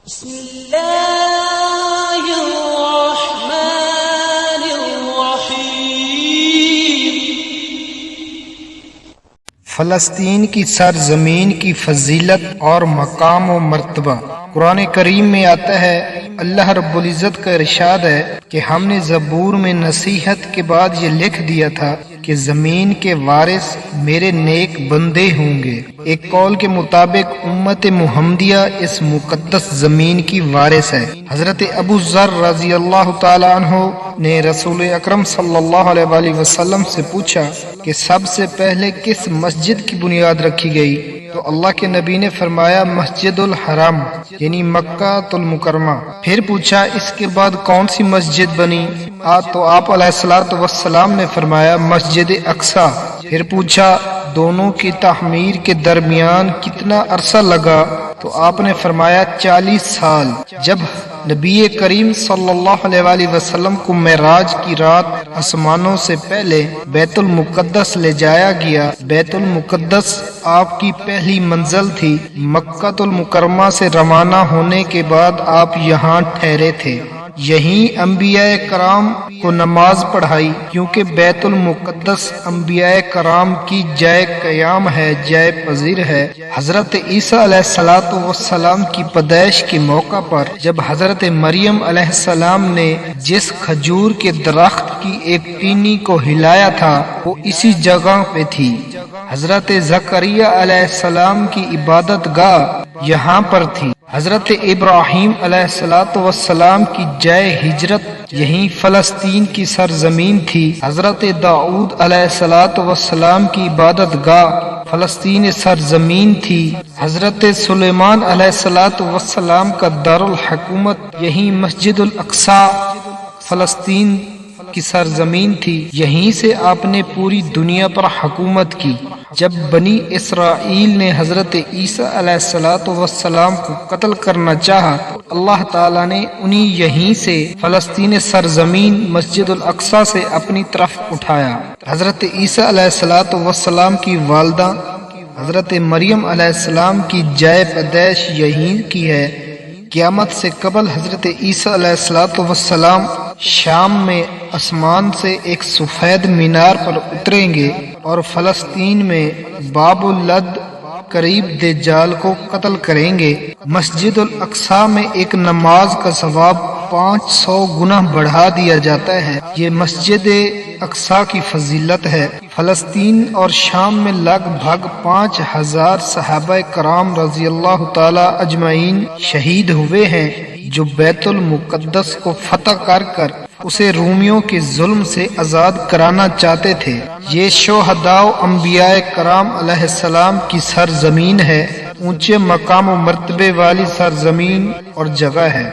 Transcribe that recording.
بسم اللہ الرحمن الرحیم۔ فلسطین کی سرزمین کی فضیلت اور مقام و مرتبہ قرآن کریم میں آتا ہے، اللہ رب العزت کا ارشاد ہے کہ ہم نے زبور میں نصیحت کے بعد یہ لکھ دیا تھا کہ زمین کے وارث میرے نیک بندے ہوں گے۔ ایک قول کے مطابق امت محمدیہ اس مقدس زمین کی وارث ہے۔ حضرت ابو ذر رضی اللہ تعالی عنہ نے رسول اکرم صلی اللہ علیہ وآلہ وسلم سے پوچھا کہ سب سے پہلے کس مسجد کی بنیاد رکھی گئی؟ تو اللہ کے نبی نے فرمایا مسجد الحرام یعنی مکہ المکرمہ۔ پھر پوچھا اس کے بعد کون سی مسجد بنی؟ تو آپ علیہ الصلوۃ والسلام نے فرمایا مسجد اقصی۔ پھر پوچھا دونوں کی تعمیر کے درمیان کتنا عرصہ لگا؟ تو آپ نے فرمایا 40 سال۔ جب نبی کریم صلی اللہ علیہ وآلہ وسلم کو معراج کی رات آسمانوں سے پہلے بیت المقدس لے جایا گیا، بیت المقدس آپ کی پہلی منزل تھی۔ مکہ المکرمہ سے روانہ ہونے کے بعد آپ یہاں ٹھہرے تھے، یہیں انبیاء کرام کو نماز پڑھائی، کیونکہ بیت المقدس انبیاء کرام کی جائے قیام ہے، جائے پذیر ہے۔ حضرت عیسیٰ علیہ السلام کی پیدائش کے موقع پر جب حضرت مریم علیہ السلام نے جس کھجور کے درخت کی ایک پینی کو ہلایا تھا وہ اسی جگہ پہ تھی۔ حضرت زکریا علیہ السلام کی عبادت گاہ یہاں پر تھی۔ حضرت ابراہیم علیہ السلام کی جائے ہجرت یہیں فلسطین کی سرزمین تھی۔ حضرت داؤد علیہ السلام کی عبادت گاہ فلسطین سرزمین تھی۔ حضرت سلیمان علیہ السلام کا دارالحکومت یہیں مسجد الاقصی فلسطین کی سرزمین تھی، یہیں سے آپ نے پوری دنیا پر حکومت کی۔ جب بنی اسرائیل نے حضرت عیسیٰ علیہ السلام کو قتل کرنا چاہا تو اللہ تعالیٰ نے انہیں یہیں سے فلسطین سرزمین مسجد الاقصی سے اپنی طرف اٹھایا۔ حضرت عیسیٰ علیہ السلام کی والدہ حضرت مریم علیہ السلام کی جائے پیدائش یہیں کی ہے۔ قیامت سے قبل حضرت عیسیٰ علیہ السلام شام میں آسمان سے ایک سفید مینار پر اتریں گے اور فلسطین میں باب اللد قریب دجال کو قتل کریں گے۔ مسجد الاقصی میں ایک نماز کا ثواب 500 گنا بڑھا دیا جاتا ہے۔ یہ مسجد اقصی کی فضیلت ہے۔ فلسطین اور شام میں لگ بھگ 5000 صحابہ کرام رضی اللہ تعالی اجمعین شہید ہوئے ہیں، جو بیت المقدس کو فتح کر اسے رومیوں کے ظلم سے آزاد کرانا چاہتے تھے۔ یہ شہداء و انبیاء کرام علیہ السلام کی سرزمین ہے، اونچے مقام و مرتبے والی سرزمین اور جگہ ہے۔